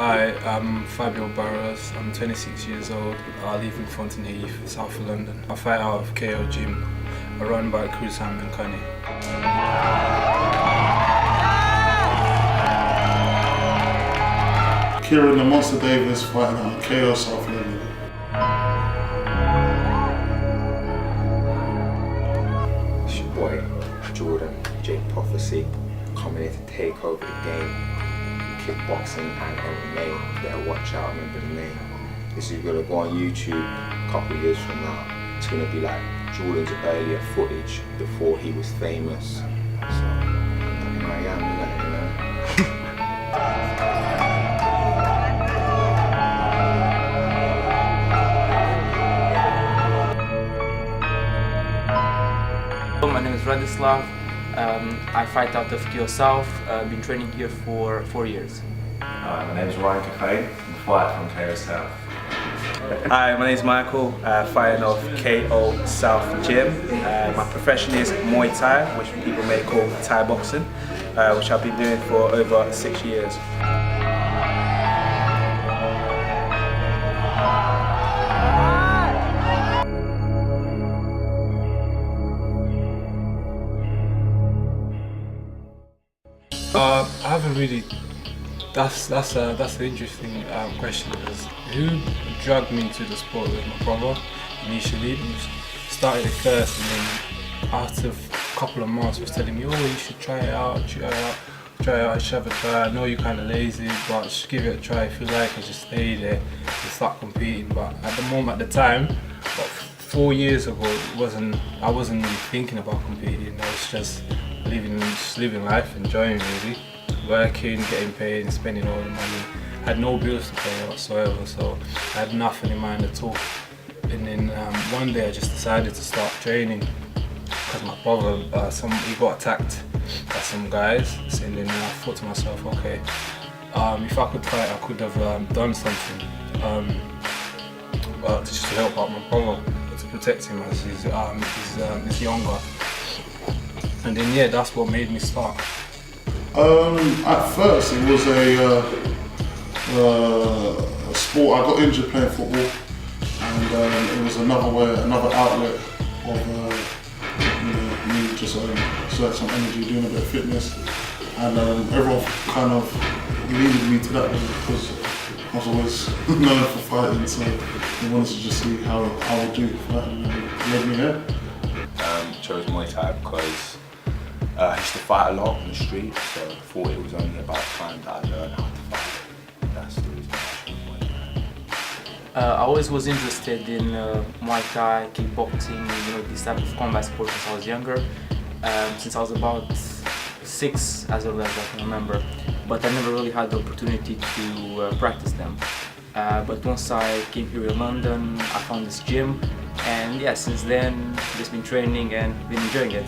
Hi, I'm Fabio Barros. I'm 26 years old. I live in Fountain Heath, south of London. I fight out of KO Gym. I run by Cruzham and Cunny. Kieran the Monster Davis fighting out of KO South London. It's your boy, Jordan, Jake Prophecy, coming here to take over the game. Kickboxing and MMA, better watch out, remember the name. This is gonna go on YouTube a couple of years from now. It's gonna be like Jordan's earlier footage before he was famous. So, here I am, you know. My name is Radislav. I fight out of KO South. Been training here for 4 years. Hi, my name is Ryan Cocaine. I'm fight from KO South. Hi, my name is Michael, fighting off KO South Gym. My profession is Muay Thai, which people may call Thai boxing, which I've been doing for over 6 years. I haven't really. That's an interesting question, because who dragged me into the sport was my brother initially. He started it first, and then after a couple of months he was telling me, oh, you should try it out, you should have a try. I know you're kind of lazy, but just give it a try if you like, and just stay there and start competing. But at the moment, at the time, about 4 years ago, I wasn't really thinking about competing. I was just living life, enjoying really, working, getting paid, and spending all the money. I had no bills to pay whatsoever, so I had nothing in mind at all. And then one day I just decided to start training, because my brother, he got attacked by some guys, and then I thought to myself, okay, if I could fight, I could have done something just to help out my brother, to protect him as he's younger. And then yeah, that's what made me start. At first it was a sport. I got injured playing football, and it was another outlet of me just search some energy, doing a bit of fitness, and everyone kind of leaded me to that one, because I was always known for fighting, so they wanted to just see how I would do fighting, and led me here. Chose Muay Thai because I used to fight a lot on the street, so I thought it was only about time that I learned how to fight. That's the reason I chose Muay Thai. I always was interested in Muay Thai, kickboxing, this type of combat sport since I was younger. Since I was about 6, as old as I can remember, but I never really had the opportunity to practice them. But once I came here in London, I found this gym, and yeah, since then just been training and been enjoying it.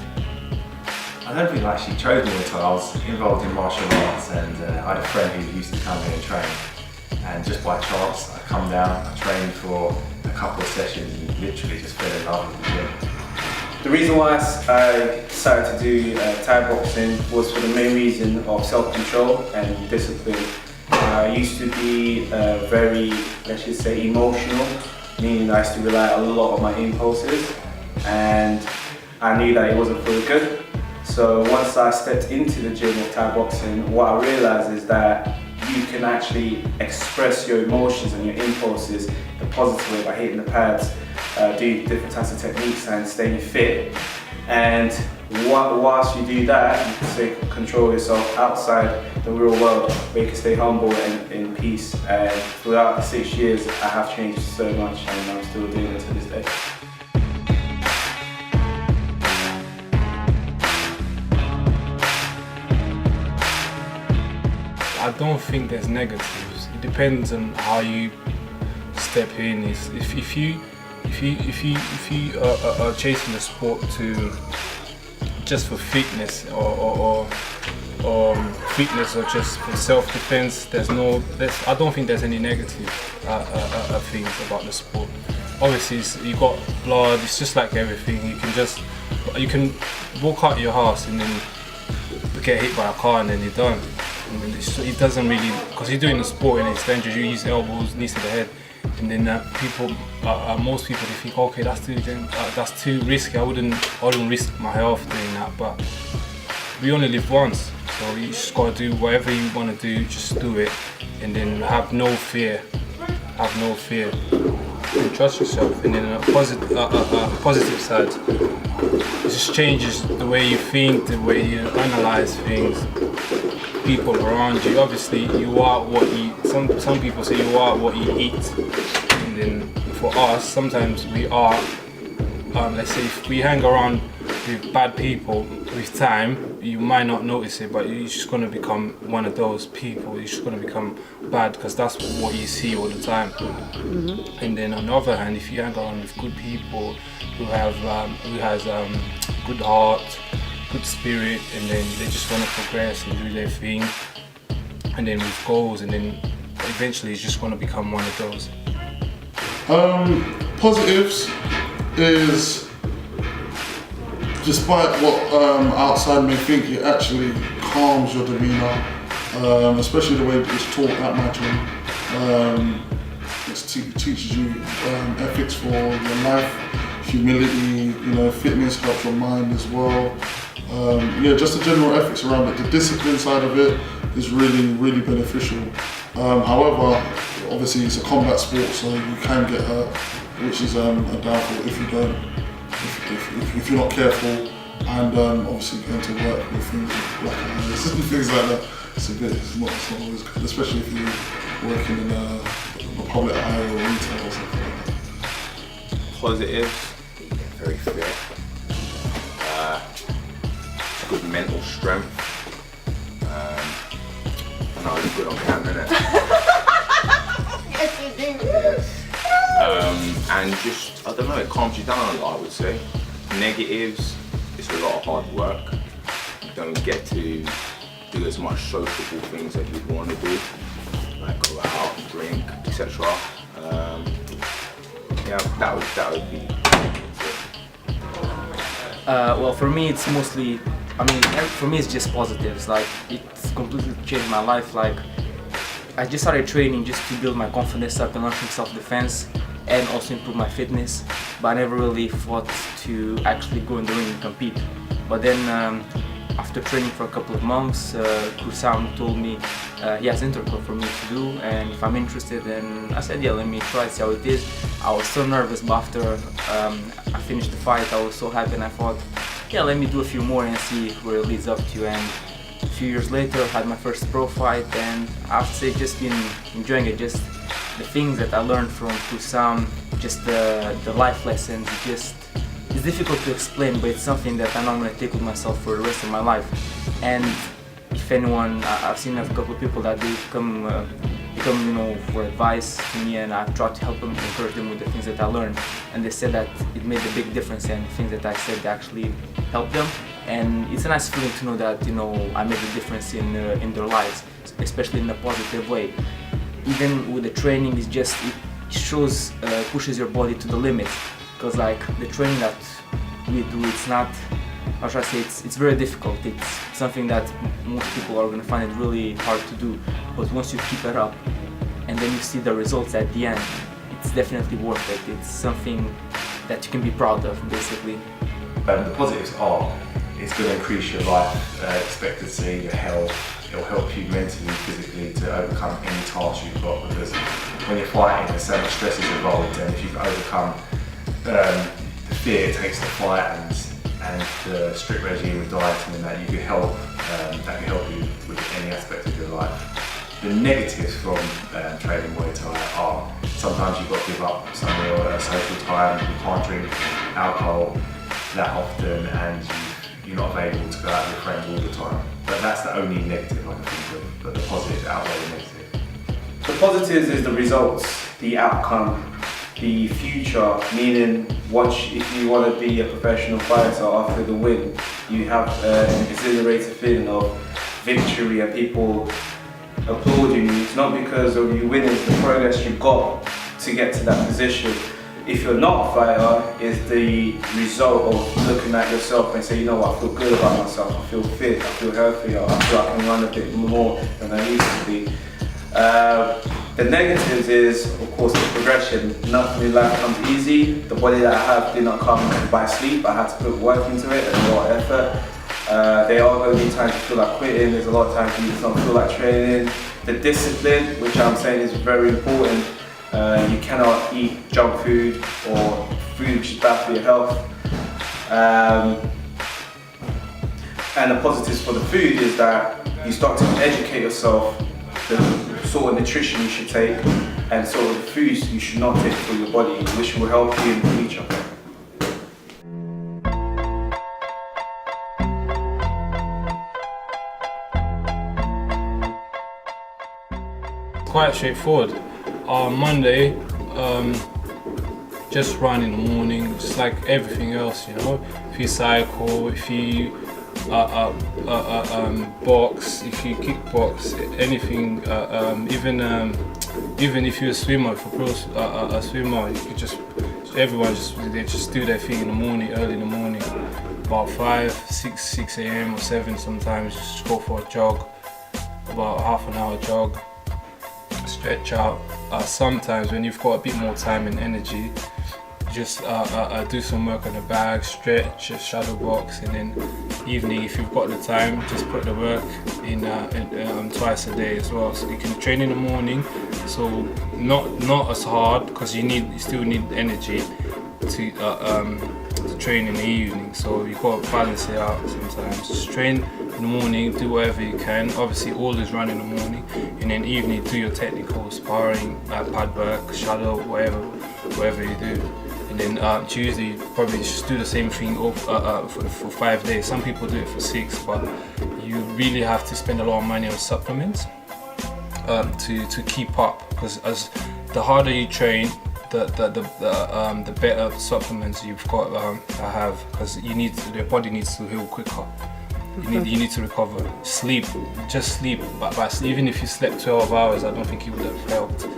I don't think I actually chose Muay Thai. I was involved in martial arts, and I had a friend who used to come here and train. And just by chance, I come down, I trained for a couple of sessions, and literally just fell in love with the gym. The reason why I decided to do Thai boxing was for the main reason of self-control and discipline. I used to be very, let's just say, emotional, meaning I used to rely a lot on my impulses, and I knew that it wasn't for the good. So once I stepped into the gym of Thai boxing, what I realized is that you can actually express your emotions and your impulses the positive way by hitting the pads, doing different types of techniques and staying fit. And whilst you do that, you can stay control yourself outside the real world, where you can stay humble and in peace. And throughout the 6 years, I have changed so much, and I'm still doing it to this day. I don't think there's negatives. It depends on how you step in. If you are chasing the sport to just for fitness or fitness or just for self-defense, I don't think there's any negative things about the sport. Obviously, you got blood. It's just like everything. You can walk out your house and then get hit by a car and then you're done. and it doesn't really, because you're doing the sport and it's dangerous. You use elbows, knees to the head, and then most people they think, okay, that's too risky. I wouldn't risk my health doing that. But we only live once, so you just gotta do whatever you want to do. Just do it, and then have no fear. Have no fear. And trust yourself. And then a positive side, it just changes the way you think, the way you analyze things, people around you. Obviously, you are what you. Some people say you are what you eat. And then for us, sometimes we are. Let's say if we hang around with bad people, with time, you might not notice it, but you're just gonna become one of those people. You're just gonna become bad because that's what you see all the time. And then on the other hand, if you hang around with good people who has good heart, good spirit, and then they just wanna progress and do their thing, and then with goals, and then eventually it's just gonna become one of those. Positives is, despite what outside may think, it actually calms your demeanour, especially the way it's taught at my gym. It teaches you ethics for your life, humility, fitness helps your mind as well. Just the general ethics around it. The discipline side of it is really, really beneficial. However, obviously it's a combat sport, so you can get hurt, which is a downfall if you don't. If you're not careful, and obviously going to work with things like black eyes and things like that, it's not always good, especially if you're working in a public eye or retail or something like that. Positives, very fit, good mental strength. And I look good on camera, innit? Yes, you do. Yes. And just, I don't know, it calms you down a lot, I would say. Negatives, it's a lot of hard work. You don't get to do as much sociable things that you'd want to do, like go out, drink, etc. That would be it. Well, for me, it's mostly, for me, it's just positives. Like, it's completely changed my life. Like, I just started training just to build my confidence up and learn some self-defense and also improve my fitness, but I never really thought to actually go in the ring and compete. But then after training for a couple of months, Kusam told me he has interclub for me to do, and if I'm interested, then I said, yeah, let me try, see how it is. I was so nervous, but after I finished the fight, I was so happy, and I thought, yeah, let me do a few more and see where it leads up to. And a few years later, I had my first pro fight, and I have to say, just been enjoying it. Just the things that I learned from Kusam, just the life lessons, it's difficult to explain, but it's something that I know I'm going to take with myself for the rest of my life. And if anyone, I've seen a couple of people that they come for advice to me, and I've tried to help them, to encourage them with the things that I learned, and they said that it made a big difference, and the things that I said actually helped them. And it's a nice feeling to know that I made a difference in their lives, especially in a positive way. Even with the training, it shows, pushes your body to the limit, because like the training that we do, it's not, how should I say, it's very difficult. It's something that most people are going to find it really hard to do, but once you keep it up and then you see the results at the end, it's definitely worth it. It's something that you can be proud of, basically. The positives are, it's going to increase your life expectancy, your health. It'll help you mentally, physically to overcome any task you've got, because when you're fighting, there's so much stress is involved, and if you can overcome the fear it takes to fight and the strict regime with dieting and that, you can help you with any aspect of your life. The negatives from training Muay Thai are sometimes you've got to give up some of your social time. You can't drink alcohol that often, and you're not available to go out with your friends all the time. But that's the only negative I can think of, but the positives outweigh the negative. The positives is the results, the outcome, the future, meaning if you want to be a professional fighter after the win, you have an exhilarating feeling of victory and people applauding you. It's not because of you winning, it's the progress you got to get to that position. if you're not a fighter, is the result of looking at yourself and say, you know what, I feel good about myself, I feel fit, I feel healthy, I feel I can run a bit more than I used to be. The negatives is, of course, the progression. Nothing in life comes easy. The body that I have did not come by sleep. I had to put work into it and a lot of effort. There are going to be times you feel like quitting. There's a lot of times you just don't feel like training. The discipline, which I'm saying is very important. You cannot eat junk food or food which is bad for your health. And the positives for the food is that you start to educate yourself the sort of nutrition you should take and sort of foods you should not take for your body, which will help you in the future. Quite straightforward. On Monday, just run in the morning, just like everything else, you know. If you cycle, if you box, if you kickbox, anything, even if you're a swimmer, if a swimmer, you could just, everyone they just do their thing in the morning, early in the morning, about 6 a.m. or 7 sometimes, just go for a jog, about half an hour jog, stretch out. Sometimes when you've got a bit more time and energy, just do some work on the bag, stretch, shadow box, and then evening, if you've got the time, just put the work in twice a day as well. So you can train in the morning, so not as hard, because you still need energy to train in the evening. So you got to balance it out sometimes. Just train in the morning, do whatever you can. Obviously, always run in the morning, and then evening do your technical sparring, pad work, shadow, whatever you do. And then Tuesday, probably just do the same thing for 5 days. Some people do it for 6, but you really have to spend a lot of money on supplements to keep up. Because as the harder you train, the better supplements you've got to have. Because your body needs to heal quicker. You need to recover. Sleep, just sleep. But even if you slept 12 hours, I don't think it would have helped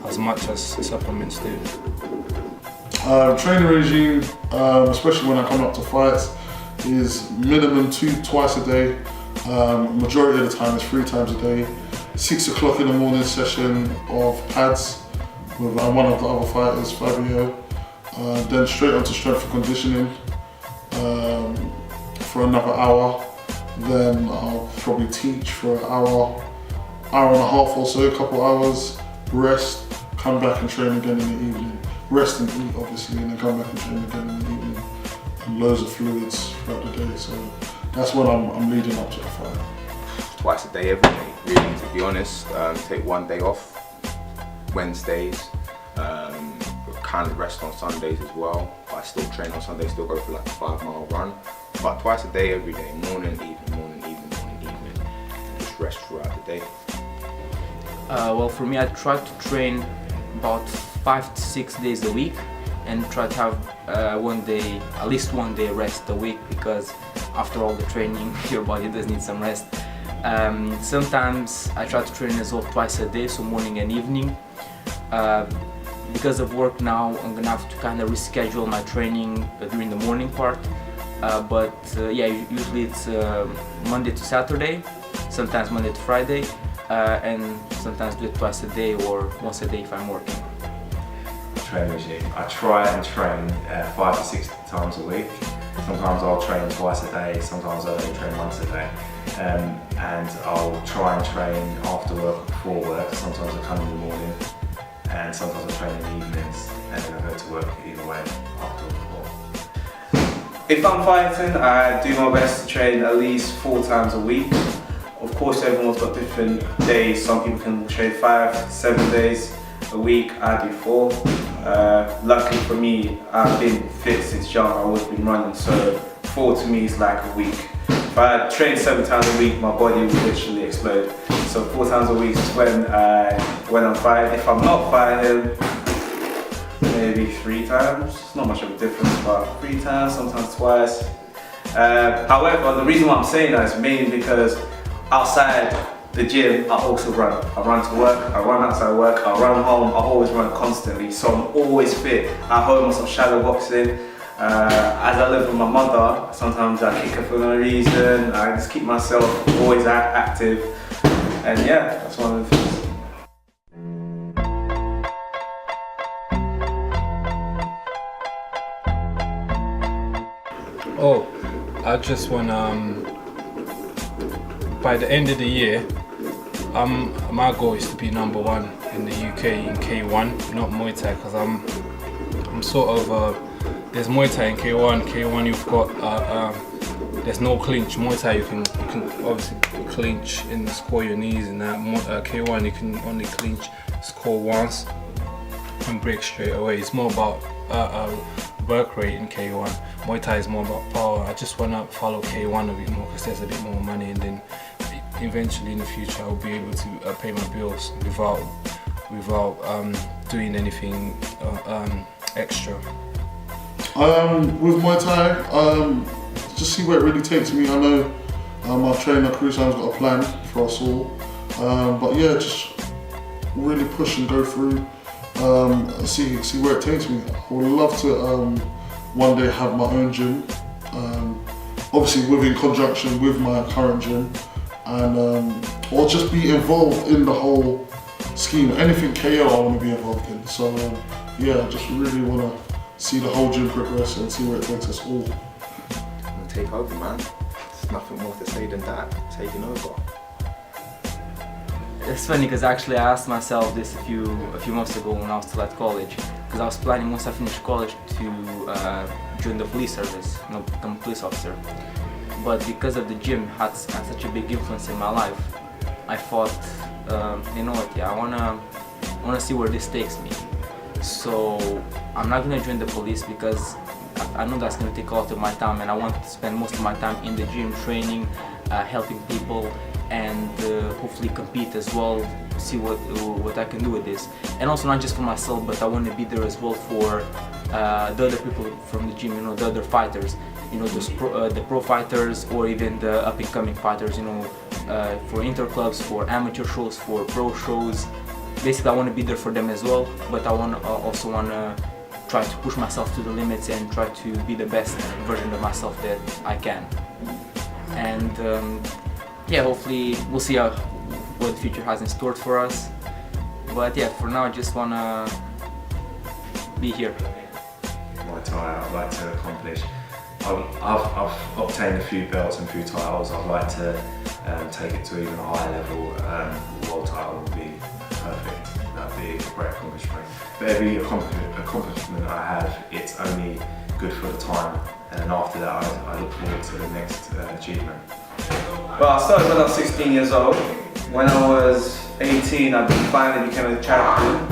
as much as supplements do. Training regime, especially when I come up to fights, is minimum twice a day. Majority of the time it's 3 times a day. 6 o'clock in the morning session of pads with one of the other fighters, Fabio. Then straight on to strength and conditioning for another hour. Then I'll probably teach for an hour and a half or so, a couple hours, rest, come back and train again in the evening. Rest and eat, obviously, and then come back and train again in the evening. And loads of fluids throughout the day. So that's when I'm leading up to the fight. Twice a day, every day, really, to be honest. Take one day off, Wednesdays. Kind of rest on Sundays as well. But I still train on Sundays, still go for like a 5-mile run. But twice a day, every day, morning, evening. Just rest throughout the day. Well, for me, I try to train about 5 to 6 days a week, and try to have at least one day rest a week, because after all the training, your body does need some rest. Sometimes I try to train as well twice a day, so morning and evening. Because of work now, I'm gonna have to kind of reschedule my training during the morning part. Yeah, usually it's Monday to Saturday, sometimes Monday to Friday, and sometimes do it twice a day or once a day if I'm working. Training regime. I try and train 5 to 6 times a week. Sometimes I'll train twice a day, sometimes I'll only train once a day. And I'll try and train after work or before work. Sometimes I come in the morning, and sometimes I train in the evenings, and then I go to work either way after or before. If I'm fighting, I do my best to train at least 4 times a week. Of course, everyone's got different days. Some people can train 5 to 7 days a week. I do 4. Luckily for me, I've been fit since young. I've always been running, so 4 to me is like a week. If I train 7 times a week, my body will literally explode. So 4 times a week is when I'm fighting. If I'm not fighting, maybe 3 times. It's not much of a difference, but 3 times, sometimes twice. However, the reason why I'm saying that is mainly because outside the gym, I also run. I run to work, I run outside work, I run home, I always run constantly. So I'm always fit. At home, I'm shadow boxing. As I live with my mother, sometimes I kick her for no reason. I just keep myself always active. And yeah, that's one of the things. Oh, I just want by the end of the year, my goal is to be number 1 in the UK in K1, not Muay Thai, because I'm sort of there's Muay Thai in K1. K1 you've got there's no clinch. Muay Thai you can obviously clinch and score your knees, and that K1 you can only clinch, score once, and break straight away. It's more about work rate in K1. Muay Thai is more about power. I just want to follow K1 a bit more because there's a bit more money, and then eventually in the future I'll be able to pay my bills without doing anything extra. With Muay Thai, just see where it really takes me. I know our trainer Krusan's got a plan for us all, but yeah, just really push and go through. See where it takes me. I would love to one day have my own gym, obviously in conjunction with my current gym, and or just be involved in the whole scheme. Anything KO I want to be involved in. So yeah, I just really want to see the whole gym progress and see where it takes us all. Take over, man. There's nothing more to say than that. Taking over. It's funny because actually I asked myself this a few months ago when I was still at college, because I was planning once I finished college to join the police service, become a police officer. But because of the gym had such a big influence in my life, I thought, you know what? Yeah, I wanna see where this takes me. So I'm not gonna join the police because I know that's gonna take a lot of my time, and I want to spend most of my time in the gym training, helping people, and hopefully compete as well, see what I can do with this. And also not just for myself, but I want to be there as well for the other people from the gym, the other fighters, the pro fighters, or even the up and coming fighters, for interclubs, for amateur shows, for pro shows. Basically I want to be there for them as well, but I also want to try to push myself to the limits and try to be the best version of myself that I can. And yeah, hopefully we'll see what the future has in store for us. But yeah, for now I just wanna be here. Muay Thai I'd like to accomplish. I've obtained a few belts and a few titles. I'd like to take it to even a higher level. World title would be perfect. That'd be a great accomplishment. But every accomplishment I have, it's only good for the time. And then after that, I look forward to the next achievement. Well, I started when I was 16 years old. When I was 18, I finally became a champion.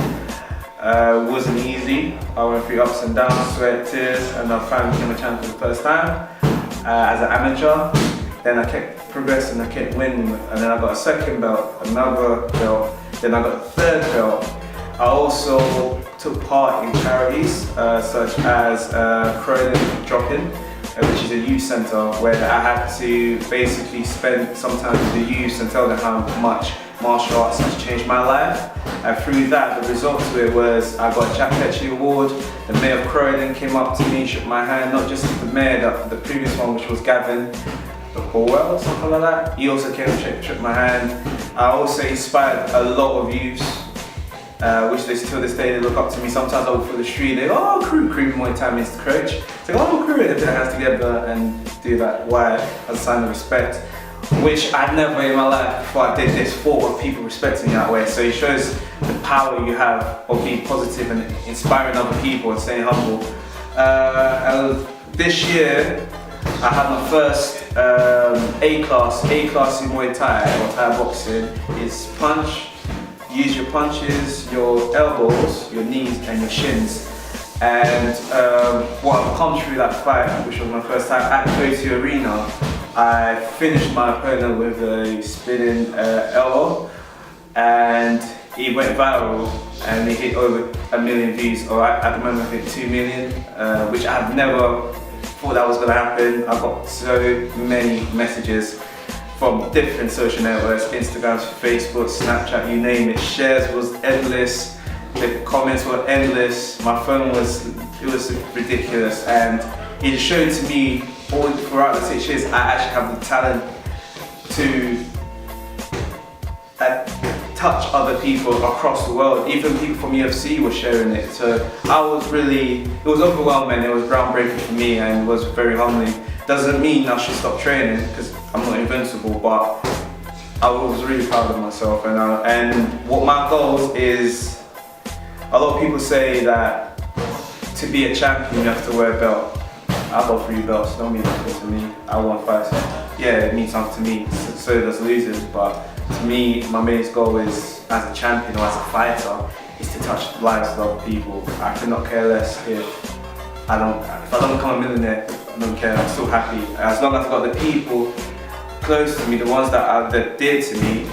It wasn't easy. I went through ups and downs, sweat, tears, and I finally became a champion for the first time as an amateur. Then I kept progressing, I kept winning, and then I got a second belt, another belt, then I got a third belt. I also took part in charities such as Croydon Drop-In, which is a youth centre where I had to basically spend some time with the youth and tell them how much martial arts has changed my life. And through that, the result to it was I got a Jack Petchley Award. The Mayor of Croydon came up to me, shook my hand, not just the Mayor, the previous one, which was Gavin Orwell, something like that. He also came and shook my hand. I also inspired a lot of youths, which they still this day they look up to me. Sometimes I walk through the street, they go, "Oh, crew Muay Thai Mr. Coach." It's like, "Oh, crew," and put their hands together and do that. Why? As a sign of respect, which I'd never in my life before I did this thought of people respecting me that way. So it shows the power you have of being positive and inspiring other people and staying humble. And this year, I had my first A class in Muay Thai or Thai boxing. Is punch. Use your punches, your elbows, your knees, and your shins. And what I've come through that fight, which was my first time at Kyoto Arena, I finished my opponent with a spinning elbow, and he went viral, and he hit over 1 million views, or at the moment I think 2 million, which I've never thought that was going to happen. I got so many messages from different social networks, Instagram, Facebook, Snapchat, you name it. Shares was endless, the comments were endless, my phone was ridiculous, and it showed to me all throughout the 6 years I actually have the talent to touch other people across the world. Even people from UFC were sharing it. So it was overwhelming, it was groundbreaking for me, and it was very humbling. Doesn't mean I should stop training because I'm not invincible, but I was really proud of myself. And what my goal is, a lot of people say that to be a champion you have to wear a belt. I got 3 belts, don't mean nothing to me. I won fights. Yeah, it means something to me, so does losers, but to me, my main goal is, as a champion or as a fighter, is to touch the lives of other people. I could not care less if I don't become a millionaire. I don't care. I'm still happy. As long as I've got the people close to me, the ones that are dear to me,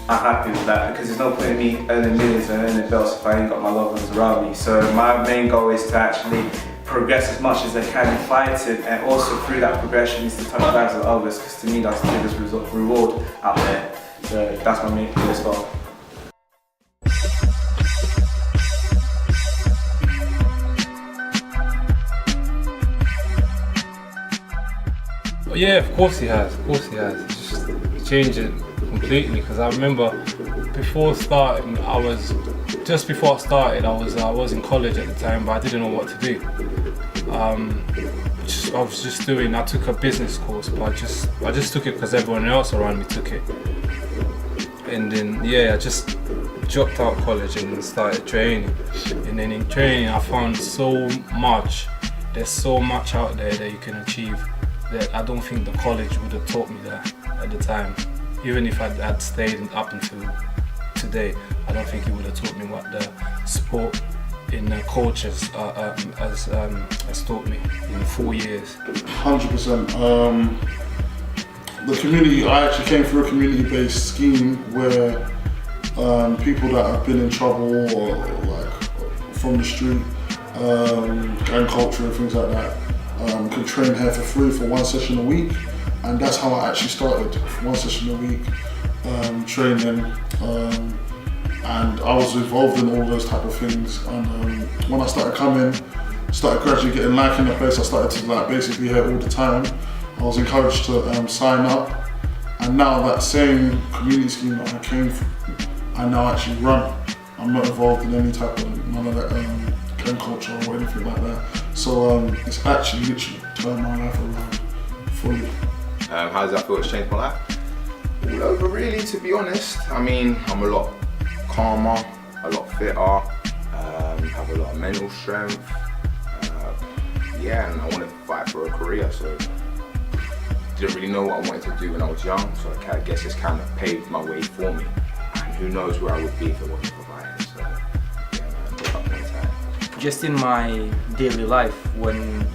I'm happy with that, because there's no point in me earning millions and earning belts if I ain't got my loved ones around me. So my main goal is to actually progress as much as I can in fighting, and also through that progression is to touch the lives of others, because to me that's the biggest reward out there. So that's my main goal. Yeah, of course he has. It's just changed it completely, because I remember before starting, I was in college at the time, but I didn't know what to do. I took a business course, but I just took it because everyone else around me took it. And then I just dropped out of college and started training. And then in training I found there's so much out there that you can achieve that I don't think the college would have taught me that at the time. Even if I'd stayed up until today, I don't think it would have taught me what the sport in the coaches has taught me in 4 years. 100%. The community, I actually came through a community-based scheme where people that have been in trouble or like from the street, gang culture and things like that, could train here for free for 1 session a week. And that's how I actually started, 1 session a week, training. And I was involved in all those type of things. And when I started gradually getting in the place, I started to basically be here all the time. I was encouraged to sign up. And now that same community scheme that I came from, I now actually run. I'm not involved in any type of, none of that gang culture or anything like that. So it's actually literally turned my life around fully. How does that feel? It's changed my life? All over, really, to be honest. I mean, I'm a lot calmer, a lot fitter, have a lot of mental strength. And I wanted to fight for a career, so didn't really know what I wanted to do when I was young, so I guess it's kind of paved my way for me. And who knows where I would be if it wasn't for fighting. So Just in my daily life, when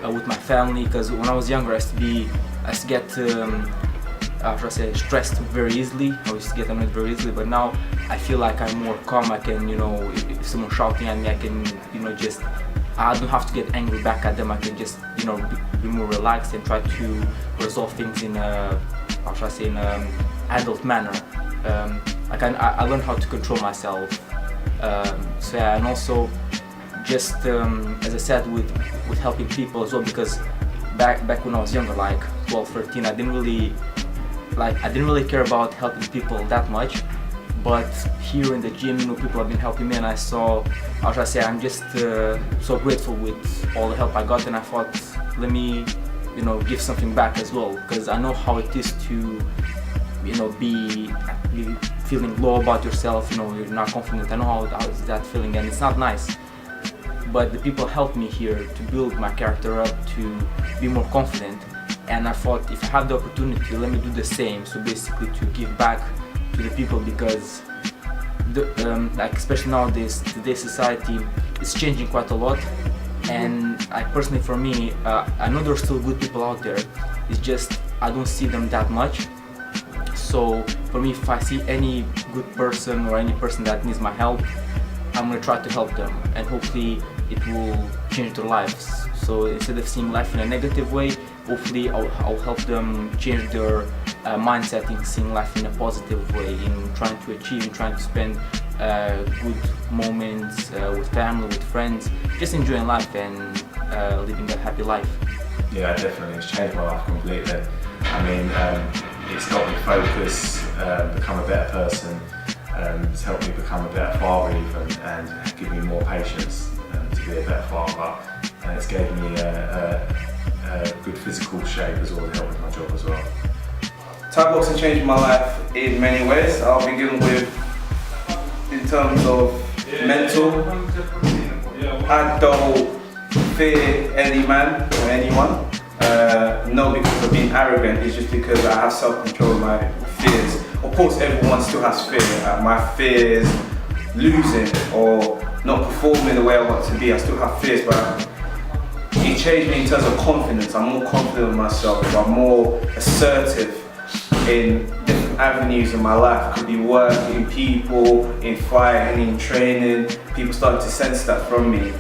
with my family, because when I was younger, I used to get stressed very easily. I used to get annoyed very easily, but now I feel like I'm more calm. I can, if someone's shouting at me, I can, I don't have to get angry back at them. I can just, be more relaxed and try to resolve things in a, adult manner. I learned how to control myself. And also just, as I said, with helping people as well, because back when I was younger, like 12, 13, I didn't really care about helping people that much. But here in the gym, people have been helping me, and I'm just so grateful with all the help I got, and I thought, let me, give something back as well, because I know how it is to, be feeling low about yourself, you're not confident. I know how is that feeling, and it's not nice. But the people helped me here to build my character up, to be more confident, and I thought, if I have the opportunity, let me do the same. So basically, to give back to the people, because especially nowadays, today's society is changing quite a lot, and personally, for me, I know there are still good people out there. It's just I don't see them that much. So for me, if I see any good person or any person that needs my help, I'm gonna try to help them, and hopefully it will change their lives. So instead of seeing life in a negative way, hopefully I'll help them change their mindset in seeing life in a positive way, in trying to achieve, in trying to spend good moments with family, with friends, just enjoying life and living a happy life. Yeah, definitely. It's changed my life completely. I mean, it's helped me focus, become a better person. It's helped me become a better father even, and give me more patience to be a better father. And it's gave me a good physical shape as well to help with my job as well. Thai boxing changed my life in many ways. I'll begin with, in terms of mental, I don't fear any man or anyone. Not because of being arrogant, it's just because I have self-control of my fears. Of course, everyone still has fear. My fears losing or not performing the way I want to be. I still have fears, but it changed me in terms of confidence. I'm more confident in myself. I'm more assertive in different avenues in my life. It could be work, in people, in fighting, in training. People started to sense that from me,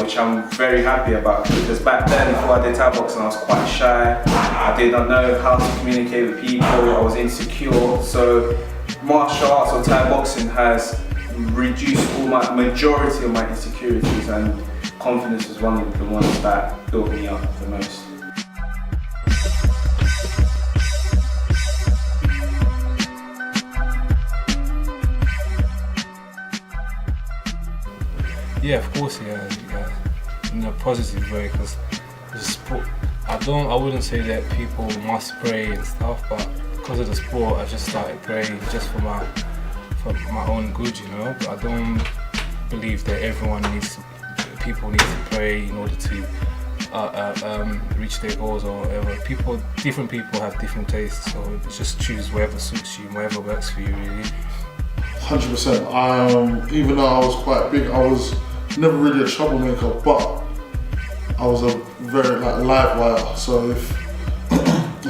which I'm very happy about, because back then, before I did Thai boxing, I was quite shy. I did not know how to communicate with people. I was insecure. So martial arts or Thai boxing has reduced majority of my insecurities, and confidence is one of the ones that built me up the most. Yeah, of course, yeah, in a positive way, because the sport, I wouldn't say that people must pray and stuff, but because of the sport, I just started praying just for my own good, you know. But I don't believe that people need to pray in order to reach their goals or whatever. Different people have different tastes, so just choose whatever suits you, whatever works for you, really. 100%. Even though I was quite big, I was never really a troublemaker, but I was a very live wire. So if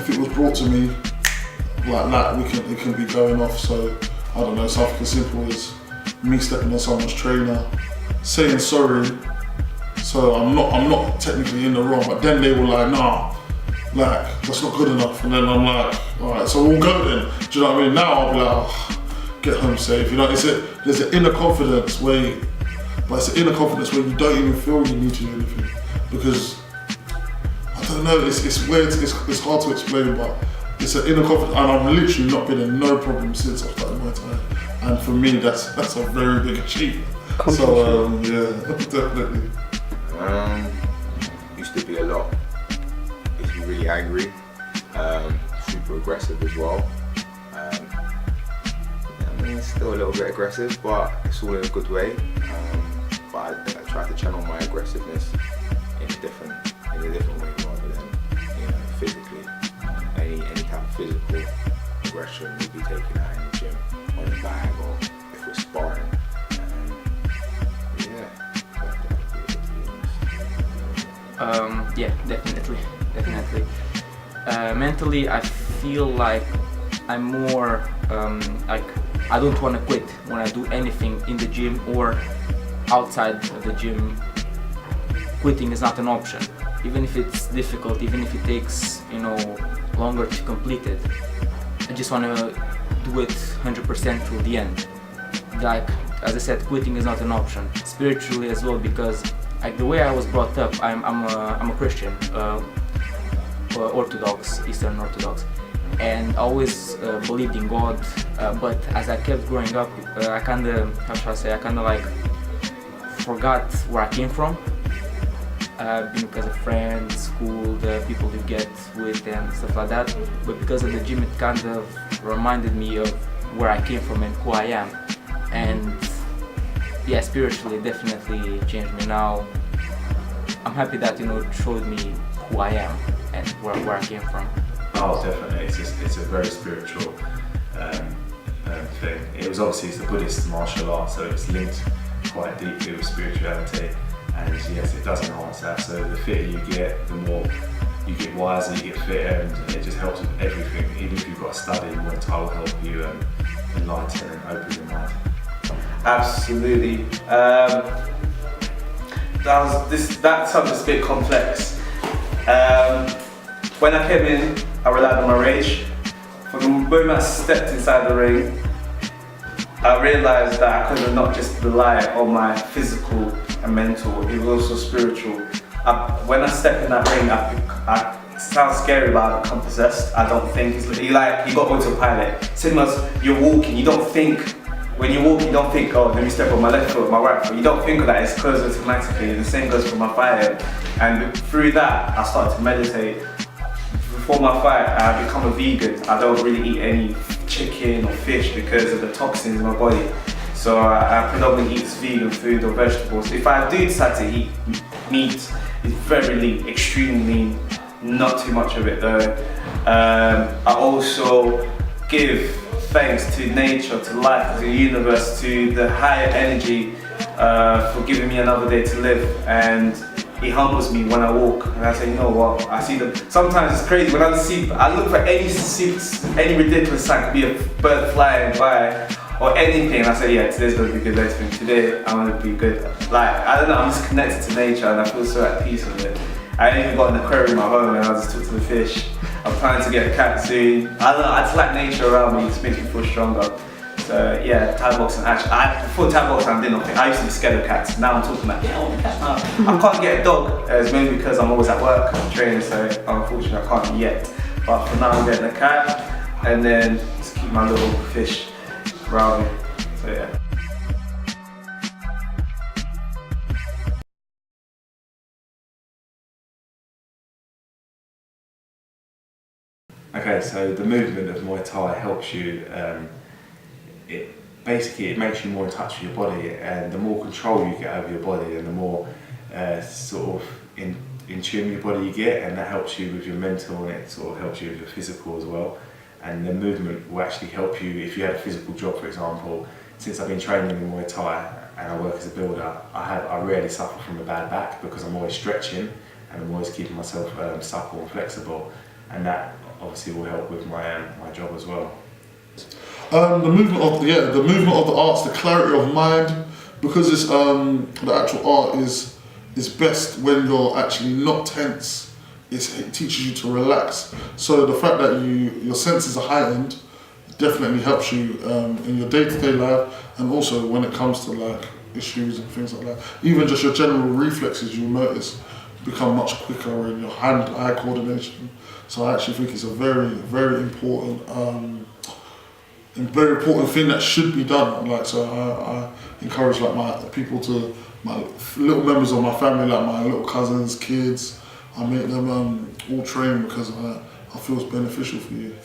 it was brought to me like that, it can be going off. So I don't know, something as simple as me stepping on someone's trainer, saying sorry. So I'm not technically in the wrong, but then they were like, nah, like that's not good enough. And then I'm like, all right, so we'll go then. Do you know what I mean? Now I'll be like, oh, get home safe. You know, there's an inner confidence where you don't even feel you need to do anything, because I don't know. It's weird. It's hard to explain, but it's an inner confidence, and I've literally not been in no problem since I started Muay Thai. And for me, that's a very big achievement. So yeah, definitely. Used to be a lot. Used to be really angry, super aggressive as well. I mean, still a little bit aggressive, but it's all in a good way. But I try to channel my aggressiveness in a different way rather than, physically. Any type of physical aggression will be taken out in the gym, on the bag, or if we're sparring. Yeah, definitely. Mentally, I feel like I'm more like I don't want to quit when I do anything in the gym or outside of the gym. Quitting is not an option, even if it's difficult, even if it takes longer to complete it. I just want to do it 100% till the end. Like as I said, quitting is not an option. Spiritually as well, because like the way I was brought up, I'm a Christian, Orthodox, Eastern Orthodox, and I always believed in God. But as I kept growing up, I kind of like forgot where I came from. Because of friends, school, the people you get with and stuff like that. But because of the gym, it kind of reminded me of where I came from and who I am. And yeah, spiritually, it definitely changed me. Now I'm happy that it showed me who I am and where I came from. Oh, definitely. It's a very spiritual thing. It's the Buddhist martial art, so it's linked quite deeply with spirituality. And yes, it does enhance that. So the fitter you get, the more you get wiser, you get fitter, and it just helps with everything. Even if you've got a study, Muay Thai will help you enlighten and open your mind. Absolutely. That subject's a bit complex. When I came in, I relied on my rage. For moment I stepped inside the ring, I realised that I couldn't not just rely on my physical and mental, it was also spiritual. When I step in that ring, it sounds scary, but I become possessed. I don't think, it's like you got autopilot. Same as you're walking, you don't think, when you walk, you don't think, oh, let me step on my left foot, my right foot. You don't think of that, it goes automatically. The same goes for my fighting. And through that, I started to meditate. Before my fight, I become a vegan. I don't really eat any chicken or fish because of the toxins in my body. So I predominantly eat vegan food or vegetables. If I do decide to eat meat, it's very lean, extremely lean, not too much of it though. I also give thanks to nature, to life, to the universe, to the higher energy for giving me another day to live. And it humbles me when I walk, and I say, you know what? I see them. Sometimes it's crazy when I look for any ridiculous sign, could be a bird flying by or anything. And I say, yeah, today's gonna be a good day for me. Today I'm gonna be good. Like I don't know, I'm just connected to nature, and I feel so at peace with it. I even got an aquarium in my home, and I just talk to the fish. I'm planning to get a cat soon. I don't know. I just like nature around me. It just makes me feel stronger. So yeah, Thai boxing. Actually, before Thai boxing, I did nothing. I used to be scared of cats. Now I'm talking about, yeah, I want a cat now. I can't get a dog. It's mainly because I'm always at work, I'm training, so unfortunately I can't yet. But for now, I'm getting a cat, and then just keep my little fish around me. So yeah. Okay, so the movement of Muay Thai helps you. It makes you more in touch with your body, and the more control you get over your body, and the more sort of in tune with your body you get, and that helps you with your mental, and it sort of helps you with your physical as well. And the movement will actually help you if you had a physical job, for example. Since I've been training in Muay Thai and I work as a builder, I rarely suffer from a bad back because I'm always stretching and I'm always keeping myself supple and flexible, and that obviously will help with my job as well. The movement of the arts, the clarity of mind, because it's the actual art is best when you're actually not tense. It teaches you to relax. So the fact that your senses are heightened definitely helps you in your day-to-day life, and also when it comes to like issues and things like that. Even just your general reflexes, you'll notice become much quicker in your hand-eye coordination. So I actually think it's a very, very important thing that should be done. Like, so I encourage like my little members of my family, like my little cousins, kids. I make them all train because I feel it's beneficial for you.